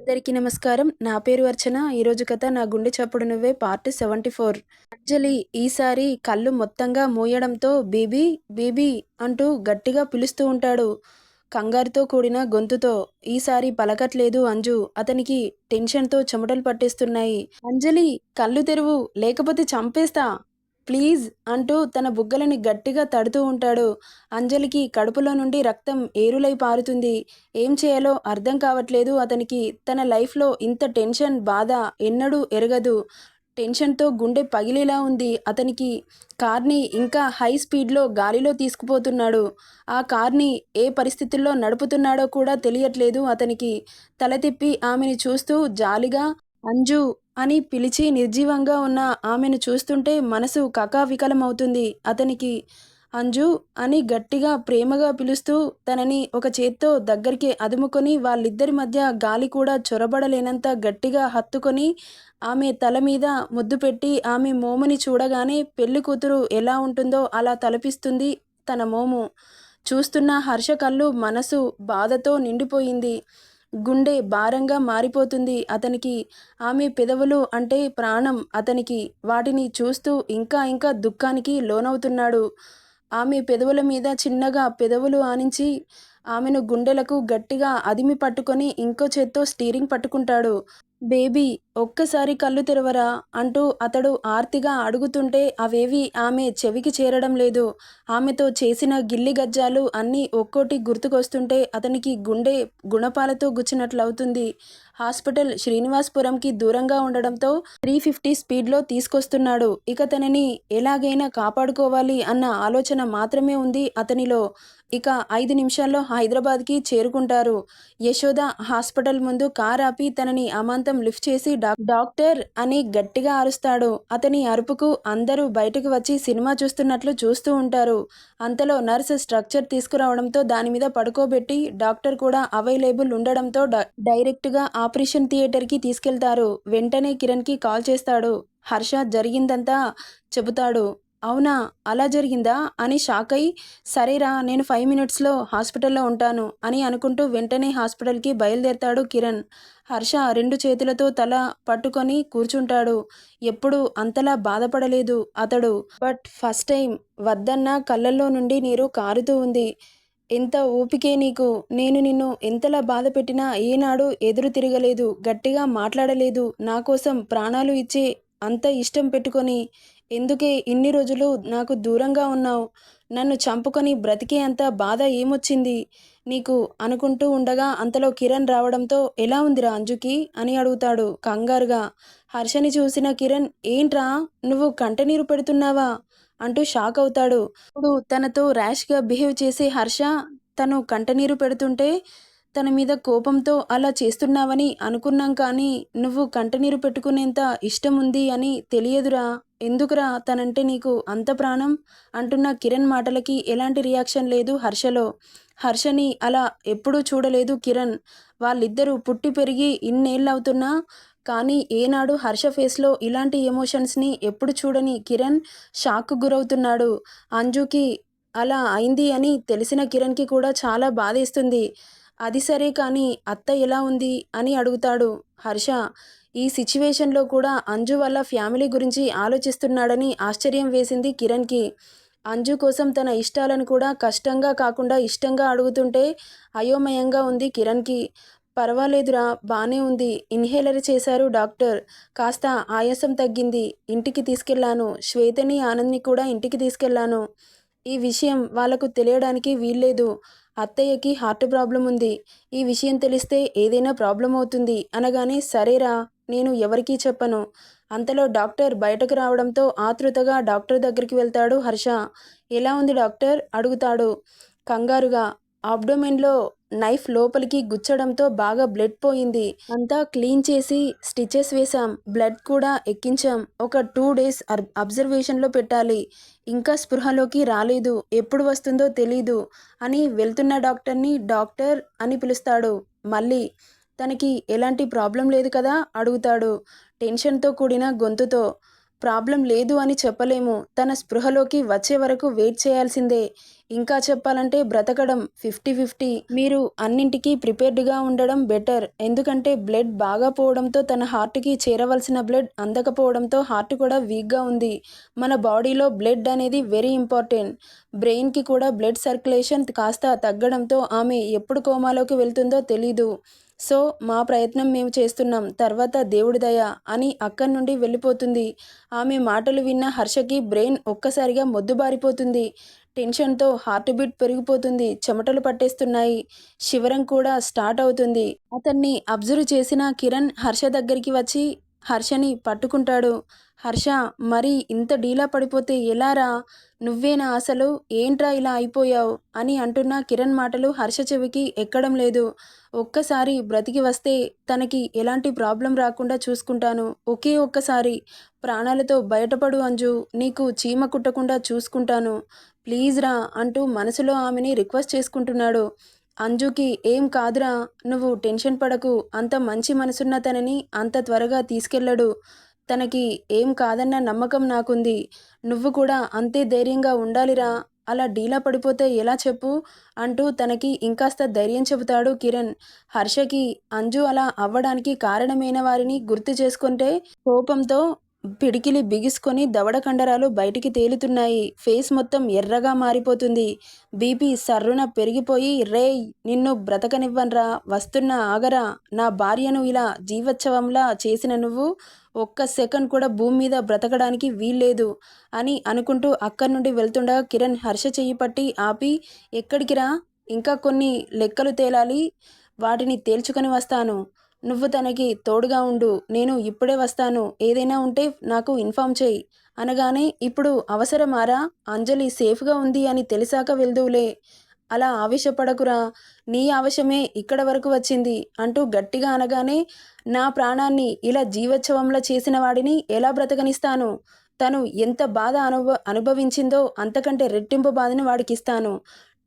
అందరికీ నమస్కారం. నా పేరు అర్చన. ఈరోజు కథ 'నా గుండె చప్పుడు నువ్వే' పార్ట్ 74. అంజలి ఈసారి కళ్ళు మొత్తంగా మూయడంతో బేబీ బేబీ అంటూ గట్టిగా పిలుస్తూ ఉంటాడు కంగారుతో కూడిన గొంతుతో. ఈసారి పలకట్లేదు అంజు. అతనికి టెన్షన్తో చెమటలు పట్టేస్తున్నాయి. అంజలి కళ్ళు తెరువు, లేకపోతే చంపేస్తా ప్లీజ్ అంటూ తన బుగ్గలని గట్టిగా తడుతూ ఉంటాడు. అంజలికి కడుపులో నుండి రక్తం ఏరులై పారుతుంది. ఏం చేయాలో అర్థం కావట్లేదు అతనికి. తన లైఫ్లో ఇంత టెన్షన్, బాధ ఎన్నడూ ఎరగదు. టెన్షన్తో గుండె పగిలేలా ఉంది అతనికి. కార్ని ఇంకా హై స్పీడ్లో గాలిలో తీసుకుపోతున్నాడు. ఆ కార్ని ఏ పరిస్థితుల్లో నడుపుతున్నాడో కూడా తెలియట్లేదు అతనికి. తల తిప్పి ఆమెని చూస్తూ జాలిగా అంజు అని పిలిచి నిర్జీవంగా ఉన్న ఆమెను చూస్తుంటే మనసు కకావికలమవుతుంది అతనికి. అంజు అని గట్టిగా ప్రేమగా పిలుస్తూ తనని ఒక చేత్తో దగ్గరికి అదుముకొని వాళ్ళిద్దరి మధ్య గాలి కూడా చొరబడలేనంత గట్టిగా హత్తుకొని ఆమె తల మీద ముద్దు పెట్టి ఆమె మోముని చూడగానే పెళ్లి కూతురు ఎలా ఉంటుందో అలా తలపిస్తుంది తన మోము. చూస్తున్న హర్ష కళ్ళు మనసు బాధతో నిండిపోయింది. గుండె భారంగా మారిపోతుంది అతనికి. ఆమె పెదవులు అంటే ప్రాణం అతనికి. వాటిని చూస్తూ ఇంకా ఇంకా దుఃఖానికి లోనవుతున్నాడు. ఆమె పెదవుల మీద చిన్నగా పెదవులు ఆనించి ఆమెను గుండెలకు గట్టిగా అదిమి పట్టుకొని ఇంకో చేత్తో స్టీరింగ్ పట్టుకుంటాడు. బేబీ ఒక్కసారి కళ్ళు తెరవరా అంటూ అతడు ఆర్తిగా అడుగుతుంటే అవేవి ఆమె చెవికి చేరడం లేదు. ఆమెతో చేసిన గిల్లి గజ్జాలు అన్నీ ఒక్కోటి గుర్తుకొస్తుంటే అతనికి గుండె గుణపాలతో గుచ్చినట్లవుతుంది. హాస్పిటల్ శ్రీనివాస్పురంకి దూరంగా ఉండడంతో 350 స్పీడ్లో తీసుకొస్తున్నాడు. ఇక తనని ఎలాగైనా కాపాడుకోవాలి అన్న ఆలోచన మాత్రమే ఉంది అతనిలో. ఇక 5 నిమిషాల్లో హైదరాబాద్కి చేరుకుంటారు. యశోద హాస్పిటల్ ముందు కార్ ఆపి తనని అమాంతం లిఫ్ట్ చేసి డాక్టర్ అని గట్టిగా అరుస్తాడు. అతని అరుపుకు అందరూ బయటకు వచ్చి సినిమా చూస్తున్నట్లు చూస్తూ ఉంటారు. అంతలో నర్స్ స్ట్రక్చర్ తీసుకురావడంతో దాని మీద పడుకోబెట్టి డాక్టర్ కూడా అవైలబుల్ ఉండడంతో డైరెక్ట్గా ఆపరేషన్ థియేటర్కి తీసుకెళ్తారు. వెంటనే కిరణ్కి కాల్ చేస్తాడు. హర్ష జరిగిందంతా చెబుతాడు. అవునా, అలా జరిగిందా అని షాక్ అయి సరేరా నేను 5 మినిట్స్లో హాస్పిటల్లో ఉంటాను అని అనుకుంటూ వెంటనే హాస్పిటల్కి బయలుదేరతాడు కిరణ్. హర్ష 2 చేతులతో తల పట్టుకొని కూర్చుంటాడు. ఎప్పుడు అంతలా బాధపడలేదు అతడు. బట్ ఫస్ట్ టైం వద్దన్న కళ్ళల్లో నుండి నీరు కారుతూ ఉంది. ఎంత ఓపికే నీకు. నేను నిన్ను ఎంతలా బాధ పెట్టినా ఏనాడు ఎదురు తిరగలేదు, గట్టిగా మాట్లాడలేదు. నా కోసం ప్రాణాలు ఇచ్చే అంత ఇష్టం పెట్టుకొని ఎందుకే ఇన్ని రోజులు నాకు దూరంగా ఉన్నావు? నన్ను చంపుకొని బ్రతికే అంత బాధ ఏమొచ్చింది నీకు అనుకుంటూ ఉండగా అంతలో కిరణ్ రావడంతో ఎలా ఉందిరా అంజుకి అని అడుగుతాడు కంగారుగా. హర్షని చూసిన కిరణ్ ఏంట్రా నువ్వు కంటనీరు పెడుతున్నావా అంటూ షాక్ అవుతాడు. ఇప్పుడు తనతో ర్యాష్గా బిహేవ్ చేసే హర్ష తను కంటనీరు పెడుతుంటే తన మీద కోపంతో అలా చేస్తున్నావని అనుకున్నాం, కానీ నువ్వు కంటనీరు పెట్టుకునేంత ఇష్టం ఉంది అని తెలియదురా. ఎందుకురా తనంటే నీకు అంత ప్రాణం అంటున్న కిరణ్ మాటలకి ఎలాంటి రియాక్షన్ లేదు హర్షలో. హర్షని అలా ఎప్పుడూ చూడలేదు కిరణ్. వాళ్ళిద్దరూ పుట్టి పెరిగి ఇన్నేళ్ళవుతున్నా కానీ ఏనాడు హర్ష ఫేస్లో ఇలాంటి ఎమోషన్స్ని ఎప్పుడు చూడని కిరణ్ షాక్కు గురవుతున్నాడు. అంజుకి అలా అయింది అని తెలిసిన కిరణ్కి కూడా చాలా బాధేస్తుంది. అది సరే కానీ అత్త ఎలా ఉంది అని అడుగుతాడు హర్ష. ఈ సిచ్యువేషన్లో కూడా అంజు వాళ్ళ ఫ్యామిలీ గురించి ఆలోచిస్తున్నాడని ఆశ్చర్యం వేసింది కిరణ్కి. అంజు కోసం తన ఇష్టాలను కూడా కష్టంగా కాకుండా ఇష్టంగా అడుగుతుంటే అయోమయంగా ఉంది కిరణ్కి. పర్వాలేదురా, బానే ఉంది. ఇన్హేలర్ చేశారు డాక్టర్. కాస్త ఆయాసం తగ్గింది. ఇంటికి తీసుకెళ్లాను. శ్వేతని ఆనంద్ని కూడా ఇంటికి తీసుకెళ్లాను. ఈ విషయం వాళ్లకు తెలియడానికి వీల్లేదు. అత్తయ్యకి హార్ట్ ప్రాబ్లం ఉంది. ఈ విషయం తెలిస్తే ఏదైనా ప్రాబ్లం అవుతుంది అనగానే సరేరా నేను ఎవరికీ చెప్పను. అంతలో డాక్టర్ బయటకు రావడంతో ఆతృతగా డాక్టర్ దగ్గరికి వెళ్తాడు హర్ష. ఎలా ఉంది డాక్టర్ అడుగుతాడు కంగారుగా. అబ్డోమెన్లో నైఫ్ లోపలికి గుచ్చడంతో బాగా బ్లడ్ పోయింది. అంతా క్లీన్ చేసి స్టిచెస్ వేశాం. బ్లడ్ కూడా ఎక్కించాం. ఒక 2 డేస్ అబ్జర్వేషన్లో పెట్టాలి. ఇంకా స్పృహలోకి రాలేదు. ఎప్పుడు వస్తుందో తెలీదు అని వెళ్తున్న డాక్టర్ని డాక్టర్ అని పిలుస్తాడు. మళ్ళీ తనకి ఎలాంటి ప్రాబ్లం లేదు కదా అడుగుతాడు టెన్షన్తో కూడిన గొంతుతో. ప్రాబ్లం లేదు అని చెప్పలేము. తన స్పృహలోకి వచ్చే వరకు వెయిట్ చేయాల్సిందే. ఇంకా చెప్పాలంటే బ్రతకడం 50-50. మీరు అన్నింటికీ ప్రిపేర్డ్‌గా ఉండడం బెటర్. ఎందుకంటే బ్లడ్ బాగా పోవడంతో తన హార్ట్‌కి చేరవలసిన బ్లడ్ అందకపోవడంతో హార్ట్ కూడా వీక్‌గా ఉంది. మన బాడీలో బ్లడ్ అనేది వెరీ ఇంపార్టెంట్. బ్రెయిన్‌కి కూడా బ్లడ్ సర్క్యులేషన్ కాస్త తగ్గడంతో ఆమె ఎప్పుడు కోమాలోకి వెళ్తుందో తెలీదు. సో, మా ప్రయత్నం మేము చేస్తున్నాం. తర్వాత దేవుడి దయ అని అక్కడి నుండి వెళ్ళిపోతుంది. ఆమె మాటలు విన్న హర్షకి బ్రెయిన్ ఒక్కసారిగా మొద్దుబారిపోతుంది. టెన్షన్‌తో హార్ట్ బీట్ పెరిగిపోతుంది. చెమటలు పట్టేస్తున్నాయి. శివరం కూడా స్టార్ట్ అవుతుంది. అతన్ని అబ్జర్వ్ చేసిన కిరణ్ హర్ష దగ్గరికి వచ్చి హర్షని పట్టుకుంటాడు. హర్ష, మరి ఇంత డీలా పడిపోతే ఎలారా? నువ్వేనా అసలు? ఏంట్రా ఇలా అయిపోయావు? అని అంటున్న కిరణ్ మాటలు హర్ష చెవికి ఎక్కడం లేదు. ఒక్కసారి బ్రతికి వస్తే తనకి ఎలాంటి ప్రాబ్లం రాకుండా చూసుకుంటాను. ఒకే ఒక్కసారి ప్రాణాలతో బయటపడు అంజు. నీకు చీమ కుట్టకుండా చూసుకుంటాను. ప్లీజ్ రా అంటూ మనసులో ఆమెని రిక్వెస్ట్ చేసుకుంటున్నాడు. అంజుకి ఏం కాదురా, నువ్వు టెన్షన్ పడకు. అంత మంచి మనసున్న తనని అంత త్వరగా తీసుకెళ్ళడు. తనకి ఏం కాదన్న నమ్మకం నాకుంది. నువ్వు కూడా అంతే ధైర్యంగా ఉండాలిరా. అలా డీలా పడిపోతే ఎలా చెప్పు అంటూ తనకి ఇంకాస్త ధైర్యం చెబుతాడు కిరణ్. హర్షకి అంజు అలా అవ్వడానికి కారణమైన వారిని గుర్తు చేసుకుంటే కోపంతో పిడికిలి బిగుసుకొని దవడ కండరాలు బయటికి తేలుతున్నాయి. ఫేస్ మొత్తం ఎర్రగా మారిపోతుంది. బీపీ సర్రున పెరిగిపోయి, రేయ్ నిన్ను బ్రతకనివ్వన్రా, వస్తున్నా ఆగరా, నా భార్యను ఇలా జీవోత్సవంలా చేసిన నువ్వు ఒక్క సెకండ్ కూడా భూమి మీద బ్రతకడానికి వీల్లేదు అని అనుకుంటూ అక్కడి నుండి వెళ్తుండగా కిరణ్ హర్ష చెయ్యి పట్టి ఆపి, ఎక్కడికిరా, ఇంకా కొన్ని లెక్కలు తేలాలి, వాటిని తేల్చుకొని వస్తాను. నువ్వు తనకి తోడుగా ఉండు. నేను ఇప్పుడే వస్తాను. ఏదైనా ఉంటే నాకు ఇన్ఫార్మ్ చెయ్యి అనగానే, ఇప్పుడు అవసరమారా? అంజలి సేఫ్గా ఉంది అని తెలిసాక వెళ్దువులే. అలా ఆవేశపడకురా. నీ ఆవేశమే ఇక్కడ వరకు వచ్చింది అంటూ గట్టిగా అనగానే, నా ప్రాణాన్ని ఇలా జీవోత్సవంలో చేసిన వాడిని ఎలా బ్రతకనిస్తాను? తను ఎంత బాధ అనుభవించిందో అంతకంటే రెట్టింపు బాధని వాడికిస్తాను.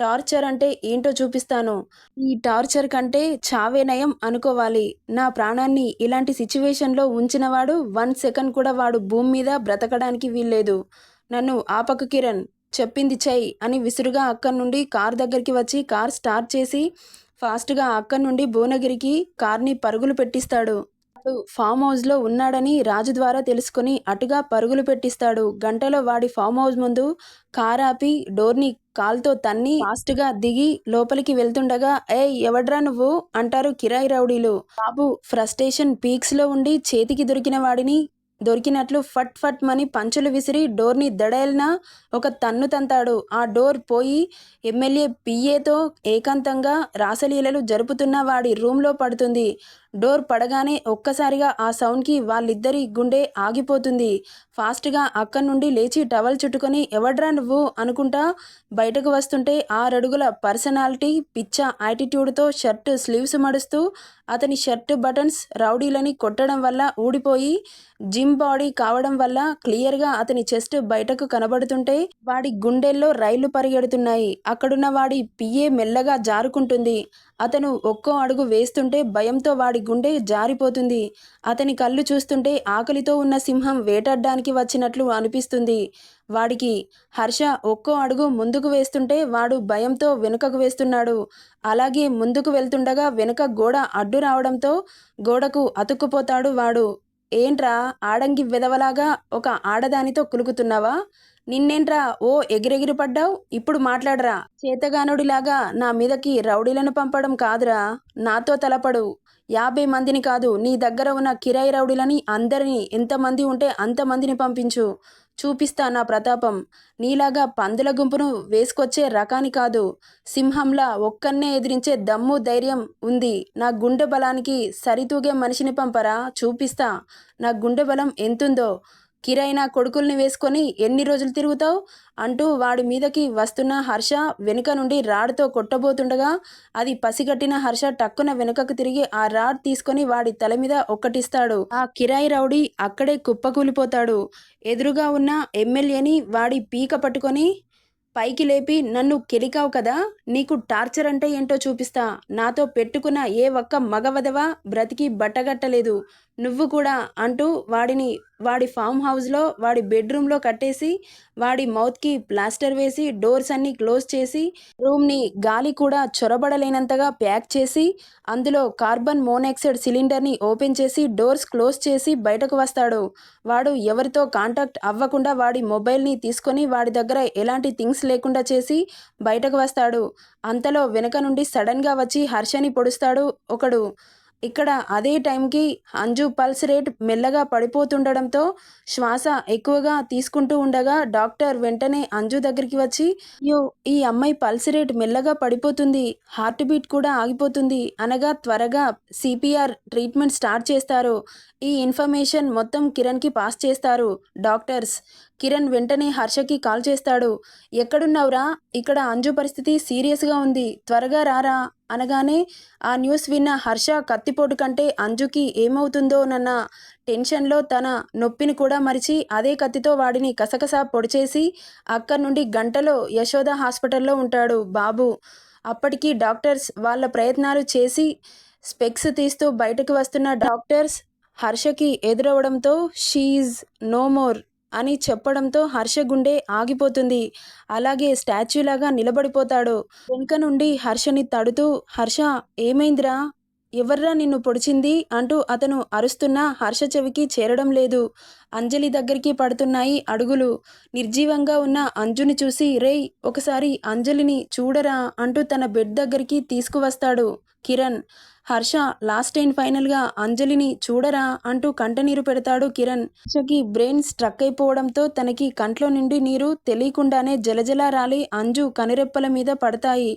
టార్చర్ అంటే ఏంటో చూపిస్తాను. ఈ టార్చర్ కంటే చావే నయం అనుకోవాలి. నా ప్రాణాన్ని ఇలాంటి సిచ్యువేషన్‌లో ఉంచినవాడు 1 సెకండ్ కూడా వాడు భూమి మీద బ్రతకడానికి వీల్లేదు. నన్ను ఆపకు కిరణ్. చెప్పింది చెయ్ అని విసురుగా అక్కడి నుండి కార్ దగ్గరికి వచ్చి కార్ స్టార్ట్ చేసి ఫాస్ట్‌గా అక్కడి నుండి భువనగిరికి కార్‌ని పరుగులు పెట్టిస్తాడు. వాడు ఫామ్ హౌస్‌లో ఉన్నాడని రాజు ద్వారా తెలుసుకొని అటుగా పరుగులు పెట్టిస్తాడు. గంటలో వాడి ఫామ్ హౌస్ ముందు కార్ ఆపి డోర్‌ని కాల్తో తన్ని ఫాస్ట్‌గా దిగి లోపలికి వెళ్తుండగా, ఏయ్ ఎవడ్రా నువ్వు అంటారు కిరాయి రౌడీలు. బాబు ఫ్రస్ట్రేషన్ పీక్స్‌లో ఉండి చేతికి దొరికిన వాడిని దొరికినట్లు ఫట్ ఫట్ మని పంచులు విసిరి డోర్‌ని దడేల్న ఒక తన్ను తంతాడు. ఆ డోర్ పోయి ఎమ్మెల్యే పిఏతో ఏకాంతంగా రాసలీలలు జరుపుతున్న వాడి రూమ్‌లో పడుతుంది. డోర్ పడగానే ఒక్కసారిగా ఆ సౌండ్‌కి వాళ్ళిద్దరి గుండె ఆగిపోతుంది. ఫాస్ట్‌గా అక్కడి నుండి లేచి టవల్ చుట్టుకొని ఎవడ్రా నువ్వు అనుకుంటా బయటకు వస్తుంటే 6 అడుగుల పర్సనాలిటీ పిచ్చ యాటిట్యూడ్‌తో షర్ట్ స్లీవ్స్ మడుస్తూ అతని షర్ట్ బటన్స్ రౌడీలని కొట్టడం వల్ల ఊడిపోయి జిమ్ బాడీ కావడం వల్ల క్లియర్‌గా అతని చెస్ట్ బయటకు కనబడుతుంటే వాడి గుండెల్లో రైళ్లు పరిగెడుతున్నాయి. అక్కడున్న వాడి పిఏ మెల్లగా జారుకుంటుంది. అతను ఒక్కో అడుగు వేస్తుంటే భయంతో వాడి గుండె జారిపోతుంది. అతని కళ్ళు చూస్తుంటే ఆకలితో ఉన్న సింహం వేటాడడానికి వచ్చినట్లు అనిపిస్తుంది వాడికి. హర్ష ఒక్కో అడుగు ముందుకు వేస్తుంటే వాడు భయంతో వెనుకకు వేస్తున్నాడు. అలాగే ముందుకు వెళ్తుండగా వెనుక గోడ అడ్డు రావడంతో గోడకు అతుక్కుపోతాడు వాడు. ఏంట్రా ఆడంగి వెధవలాగా ఒక ఆడదానితో కులుకుతున్నావా? నిన్నేంట్రా ఓ ఎగిరెగిరి పడ్డావు? ఇప్పుడు మాట్లాడరా. చేతగానుడిలాగా నా మీదకి రౌడీలను పంపడం కాదురా, నాతో తలపడు. 50 మందిని కాదు, నీ దగ్గర ఉన్న కిరాయి రౌడీలని అందరినీ ఎంతమంది ఉంటే అంతమందిని పంపించు. చూపిస్తా నా ప్రతాపం. నీలాగా పందుల గుంపును వేసుకొచ్చే రకాని కాదు. సింహంలా ఒక్కన్నే ఎదిరించే దమ్ము ధైర్యం ఉంది. నా గుండె బలానికి సరితూగే మనిషిని పంపరా, చూపిస్తా నా గుండె బలం ఎంతుందో. కిరాయి నా కొడుకుల్ని వేసుకొని ఎన్ని రోజులు తిరుగుతావు అంటూ వాడి మీదకి వస్తున్న హర్ష వెనుక నుండి రాడ్తో కొట్టబోతుండగా అది పసిగట్టిన హర్ష టక్కున వెనుకకు తిరిగి ఆ రాడ్ తీసుకొని వాడి తల మీద ఒక్కటిస్తాడు. ఆ కిరాయి రౌడీ అక్కడే కుప్పకూలిపోతాడు. ఎదురుగా ఉన్న ఎమ్మెల్యేని వాడి పీక పట్టుకొని పైకి లేపి, నన్ను కెలికావు కదా, నీకు టార్చర్ అంటే ఏంటో చూపిస్తా. నాతో పెట్టుకున్న ఏ ఒక్క మగవదవ బ్రతికి బట్టగట్టలేదు, నువ్వు కూడా అంటూ వాడిని వాడి ఫామ్ హౌస్లో వాడి బెడ్రూమ్లో కట్టేసి వాడి మౌత్కి ప్లాస్టర్ వేసి డోర్స్ అన్నీ క్లోజ్ చేసి రూమ్ని గాలి కూడా చొరబడలేనంతగా ప్యాక్ చేసి అందులో కార్బన్ మోనాక్సైడ్ సిలిండర్ని ఓపెన్ చేసి డోర్స్ క్లోజ్ చేసి బయటకు వస్తాడు. వాడు ఎవరితో కాంటాక్ట్ అవ్వకుండా వాడి మొబైల్ని తీసుకొని వాడి దగ్గర ఎలాంటి థింగ్స్ లేకుండా చేసి బయటకు వస్తాడు. అంతలో వెనక నుండి సడన్గా వచ్చి హర్షని పొడుస్తాడు ఒకడు. ఇక్కడ అదే టైంకి అంజు పల్స్ రేట్ మెల్లగా పడిపోతుండడంతో శ్వాస ఎక్కువగా తీసుకుంటూ ఉండగా డాక్టర్ వెంటనే అంజు దగ్గరికి వచ్చి, అయ్యో ఈ అమ్మాయి పల్స్ రేట్ మెల్లగా పడిపోతుంది, హార్ట్ బీట్ కూడా ఆగిపోతుంది అనగా త్వరగా సిపిఆర్ ట్రీట్మెంట్ స్టార్ట్ చేస్తారు. ఈ ఇన్ఫర్మేషన్ మొత్తం కిరణ్కి పాస్ చేస్తారు డాక్టర్స్. కిరణ్ వెంటనే హర్షకి కాల్ చేస్తాడు. ఎక్కడున్నావురా, ఇక్కడ అంజు పరిస్థితి సీరియస్గా ఉంది, త్వరగా రారా అనగానే ఆ న్యూస్ విన్న హర్ష కత్తిపోటు కంటే అంజుకి ఏమవుతుందోనన్న టెన్షన్లో తన నొప్పిని కూడా మరిచి అదే కత్తితో వాడిని కసకసా పొడిచేసి అక్కడి నుండి గంటలో యశోద హాస్పిటల్లో ఉంటాడు బాబు. అప్పటికి డాక్టర్స్ వాళ్ళ ప్రయత్నాలు చేసి స్పెక్స్ తీస్తూ బయటకు వస్తున్న డాక్టర్స్ హర్షకి ఎదురవడంతో షీఈజ్ నో మోర్ అని చెప్పడంతో హర్ష గుండె ఆగిపోతుంది. అలాగే స్టాచ్యూలాగా నిలబడిపోతాడు. వెనుక నుండి హర్షని తడుతూ, హర్ష ఏమైందిరా, ఎవర్రా నిన్ను పొడిచింది అంటూ అతను అరుస్తున్నా హర్ష చెవికి చేరడం లేదు. అంజలి దగ్గరికి పడుతున్నాయి అడుగులు. నిర్జీవంగా ఉన్న అంజుని చూసి, రేయ్ ఒకసారి అంజలిని చూడరా అంటూ తన బెడ్ దగ్గరికి తీసుకువస్తాడు కిరణ్. హర్ష లాస్ట్ అండ్ ఫైనల్గా అంజలిని చూడరా అంటూ కంటనీరు పెడతాడు కిరణ్. హర్షకి బ్రెయిన్ స్ట్రక్ అయిపోవడంతో తనకి కంట్లో నుండి నీరు తెలియకుండానే జలజల రాలి అంజు కనురెప్పల మీద పడతాయి.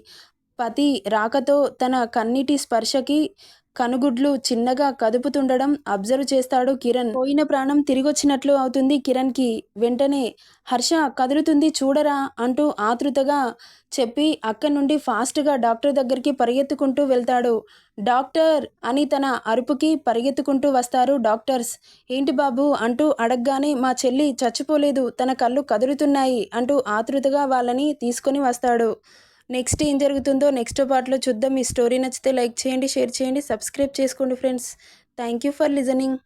పతి రాకతో తన కన్నీటి స్పర్శకి కనుగుడ్లు చిన్నగా కదుపుతుండడం అబ్జర్వ్ చేస్తాడు కిరణ్. పోయిన ప్రాణం తిరిగొచ్చినట్లు అవుతుంది కిరణ్కి. వెంటనే హర్ష కదులుతుంది చూడరా అంటూ ఆతృతగా చెప్పి అక్కడి నుండి ఫాస్ట్గా డాక్టర్ దగ్గరికి పరిగెత్తుకుంటూ వెళ్తాడు. డాక్టర్ అని తన అరుపుకి పరిగెత్తుకుంటూ వస్తారు డాక్టర్స్. ఏంటి బాబు అంటూ అడగగానే మా చెల్లి చచ్చిపోలేదు, తన కళ్ళు కదులుతున్నాయి అంటూ ఆతృతగా వాళ్ళని తీసుకొని వస్తాడు. నెక్స్ట్ ఏం జరుగుతుందో నెక్స్ట్ పార్ట్లో చూద్దాం. ఈ స్టోరీ నచ్చితే లైక్ చేయండి, షేర్ చేయండి, సబ్స్క్రైబ్ చేసుకోండి friends. Thank you for listening.